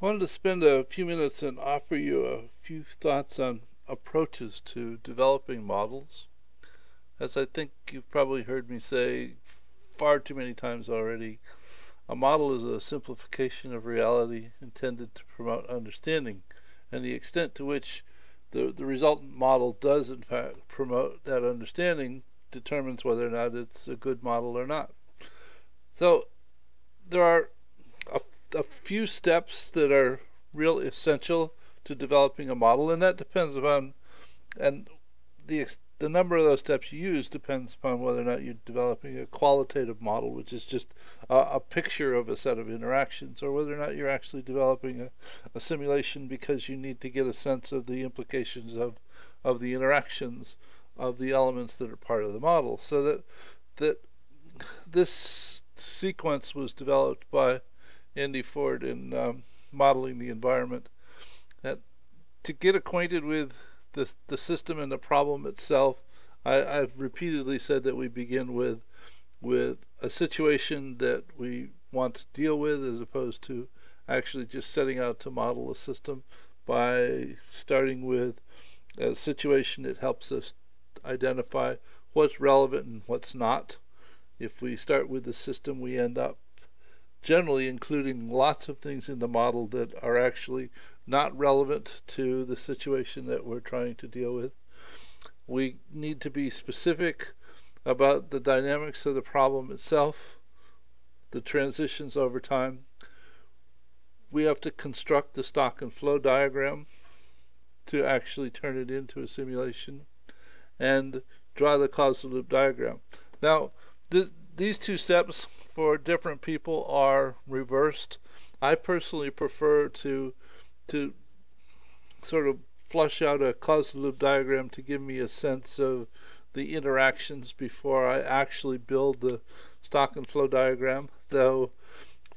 Wanted to spend a few minutes and offer you a few thoughts on approaches to developing models. As I think you've probably heard me say far too many times already, a model is a simplification of reality intended to promote understanding, and the extent to which the resultant model does in fact promote that understanding determines whether or not it's a good model or not. So there are a few steps that are real essential to developing a model, and that depends upon, and the number of those steps you use depends upon whether or not you're developing a qualitative model, which is just a picture of a set of interactions, or whether or not you're actually developing a simulation because you need to get a sense of the implications of the interactions of the elements that are part of the model. So that this sequence was developed by Andy Ford in modeling the environment. That to get acquainted with the system and the problem itself, I've repeatedly said that we begin with a situation that we want to deal with, as opposed to actually just setting out to model a system. By starting with a situation, it helps us identify what's relevant and what's not. If we start with the system, we end up generally including lots of things in the model that are actually not relevant to the situation that we're trying to deal with. We need to be specific about the dynamics of the problem itself, the transitions over time. We have to construct the stock and flow diagram to actually turn it into a simulation, and draw the causal loop diagram. Now, these two steps for different people are reversed. I personally prefer to sort of flush out a causal loop diagram to give me a sense of the interactions before I actually build the stock and flow diagram. Though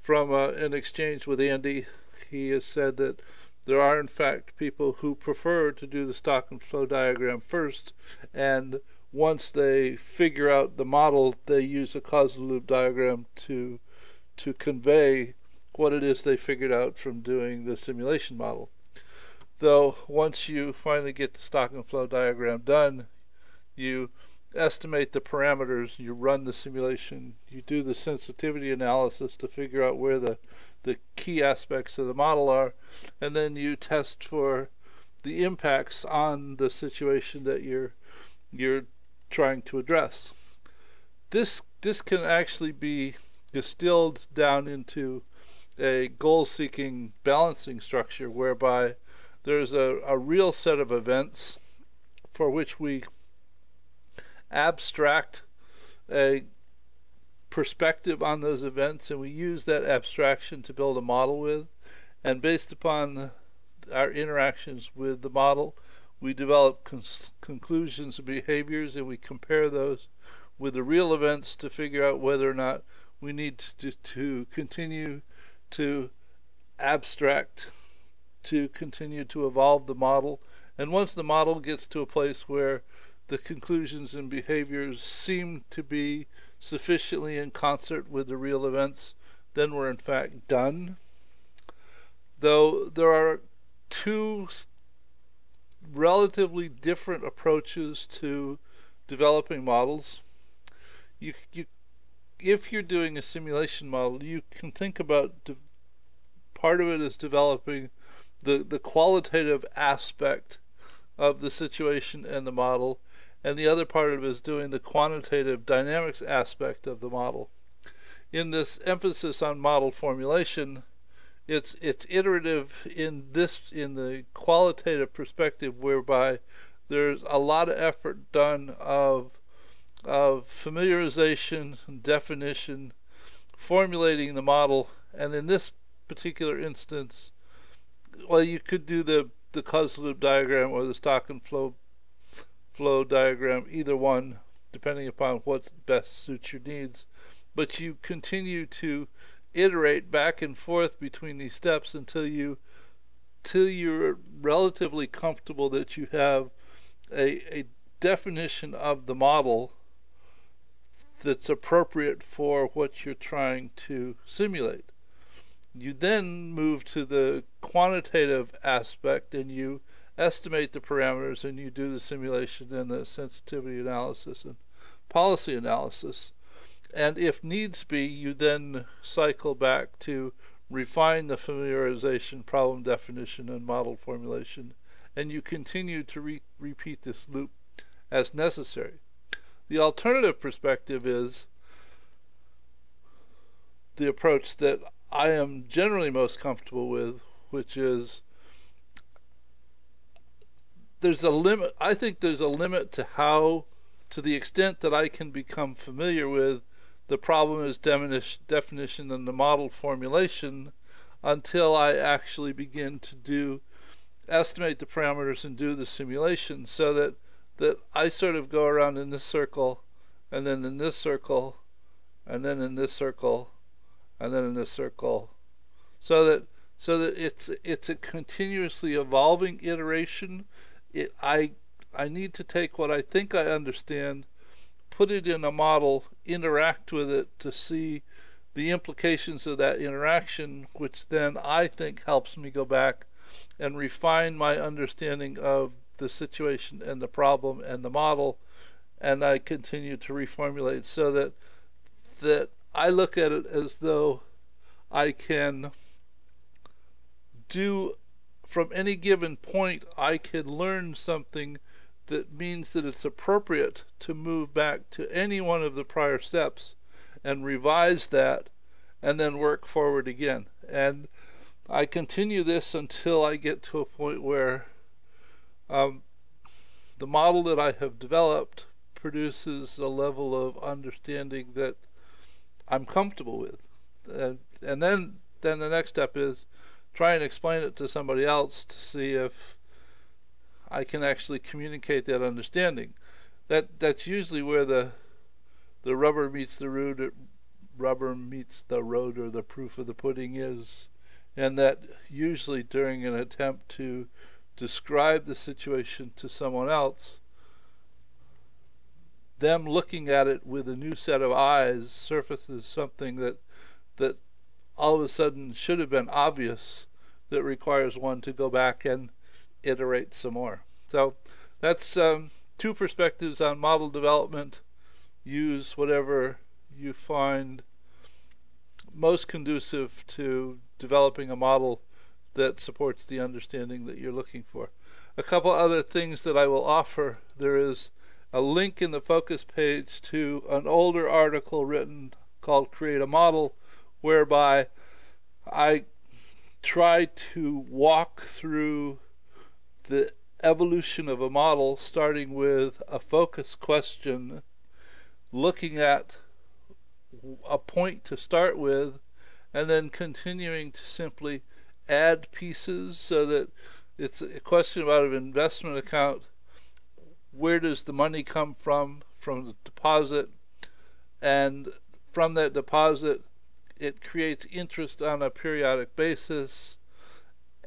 from an exchange with Andy, he has said that there are in fact people who prefer to do the stock and flow diagram first, and once they figure out the model, they use a causal loop diagram to convey what it is they figured out from doing the simulation model. Though once you finally get the stock and flow diagram done, you estimate the parameters, you run the simulation, you do the sensitivity analysis to figure out where the key aspects of the model are, and then you test for the impacts on the situation that you're trying to address. This can actually be distilled down into a goal-seeking balancing structure, whereby there's a real set of events for which we abstract a perspective on those events, and we use that abstraction to build a model with. And based upon our interactions with the model, we develop conclusions and behaviors, and we compare those with the real events to figure out whether or not we need to continue to abstract, to continue to evolve the model. And once the model gets to a place where the conclusions and behaviors seem to be sufficiently in concert with the real events, then we're in fact done. Though there are two relatively different approaches to developing models. If you're doing a simulation model, you can think about part of it is developing the qualitative aspect of the situation and the model, and the other part of it is doing the quantitative dynamics aspect of the model. In this emphasis on model formulation, it's iterative in the qualitative perspective, whereby there's a lot of effort done of familiarization, definition, formulating the model. And in this particular instance, well, you could do the causal loop diagram or the stock and flow diagram, either one, depending upon what best suits your needs. But you continue to iterate back and forth between these steps until you're relatively comfortable that you have a definition of the model that's appropriate for what you're trying to simulate. You then move to the quantitative aspect, and you estimate the parameters, and you do the simulation and the sensitivity analysis and policy analysis. And if needs be, you then cycle back to refine the familiarization, problem definition, and model formulation, and you continue to repeat this loop as necessary. The alternative perspective is the approach that I am generally most comfortable with, which is there's a limit. I think there's a limit to how, to the extent that I can become familiar with the problem is definition and the model formulation until I actually begin to estimate the parameters and do the simulation, so that I sort of go around in this circle, and then in this circle, and then in this circle, and then in this circle, so that it's a continuously evolving iteration. I need to take what I think I understand, put it in a model, interact with it to see the implications of that interaction, which then I think helps me go back and refine my understanding of the situation and the problem and the model, and I continue to reformulate, so that I look at it as though I can do, from any given point, I can learn something that means that it's appropriate to move back to any one of the prior steps and revise that and then work forward again. And I continue this until I get to a point where the model that I have developed produces a level of understanding that I'm comfortable with. And then the next step is try and explain it to somebody else to see if I can actually communicate that understanding. That's usually where the rubber meets the road, or the proof of the pudding is, and that usually during an attempt to describe the situation to someone else, them looking at it with a new set of eyes surfaces something that all of a sudden should have been obvious, that requires one to go back and iterate some more. So that's two perspectives on model development. Use whatever you find most conducive to developing a model that supports the understanding that you're looking for. A couple other things that I will offer. There is a link in the focus page to an older article written called Create a Model, whereby I try to walk through the evolution of a model, starting with a focus question, looking at a point to start with, and then continuing to simply add pieces, so that it's a question about an investment account. Where does the money come from? From the deposit, and from that deposit it creates interest on a periodic basis,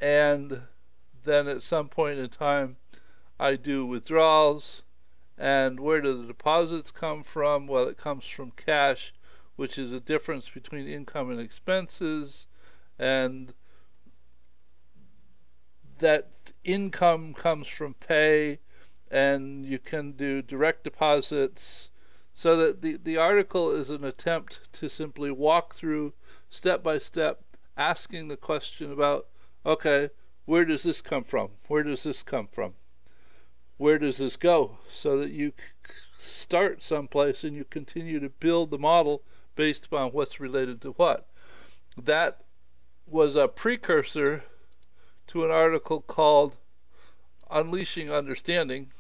and then at some point in time I do withdrawals. And where do the deposits come from? Well, it comes from cash, which is a difference between income and expenses, and that income comes from pay, and you can do direct deposits. So that the article is an attempt to simply walk through step by step, asking the question about, okay, where does this come from? Where does this come from? Where does this go? So that you start someplace and you continue to build the model based upon what's related to what. That was a precursor to an article called Unleashing Understanding.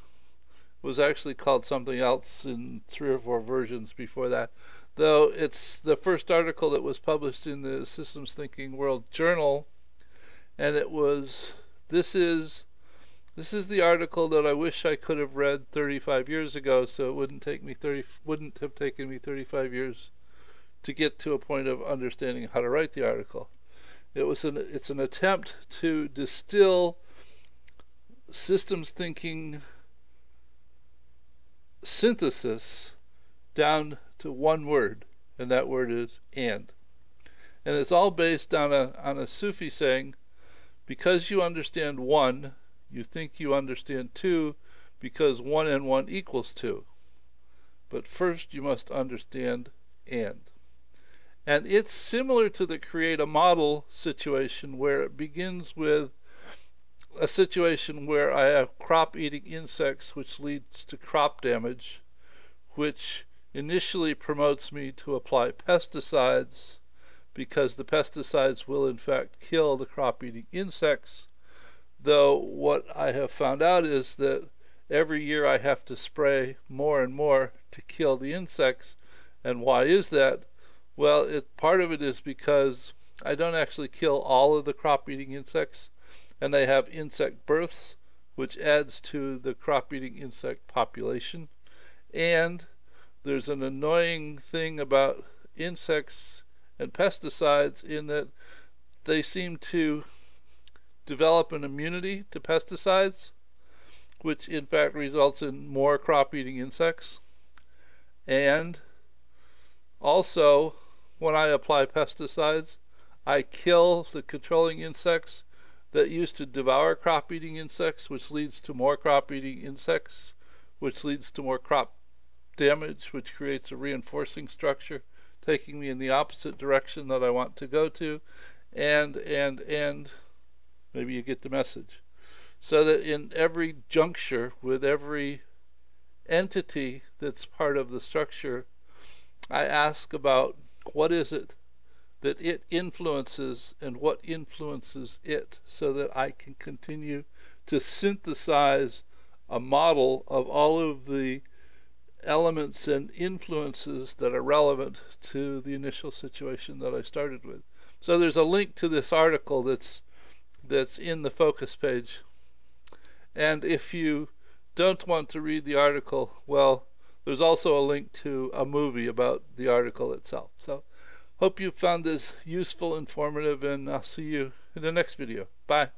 It was actually called something else in 3 or 4 versions before that, though it's the first article that was published in the Systems Thinking World Journal. And it was, this is the article that I wish I could have read 35 years ago, so it wouldn't have taken me 35 years to get to a point of understanding how to write the article. It's an attempt to distill systems thinking synthesis down to one word, and that word is and it's all based on a Sufi saying, Because you understand 1, you think you understand 2 because 1 and 1 equals 2. But first you must understand and. And it's similar to the create a model situation, where it begins with a situation where I have crop-eating insects, which leads to crop damage, which initially promotes me to apply pesticides, because the pesticides will in fact kill the crop-eating insects. Though what I have found out is that every year I have to spray more and more to kill the insects. And why is that? Well, part of it is because I don't actually kill all of the crop-eating insects, and they have insect births, which adds to the crop-eating insect population. And there's an annoying thing about insects and pesticides in that they seem to develop an immunity to pesticides, which in fact results in more crop-eating insects. And also, when I apply pesticides, I kill the controlling insects that used to devour crop-eating insects, which leads to more crop-eating insects, which leads to more crop damage, which creates a reinforcing structure, taking me in the opposite direction that I want to go to, and maybe you get the message. So that in every juncture with every entity that's part of the structure, I ask about what is it that it influences and what influences it, so that I can continue to synthesize a model of all of the elements and influences that are relevant to the initial situation that I started with. So there's a link to this article that's in the focus page. And if you don't want to read the article, well, there's also a link to a movie about the article itself. So hope you found this useful, informative, and I'll see you in the next video. Bye.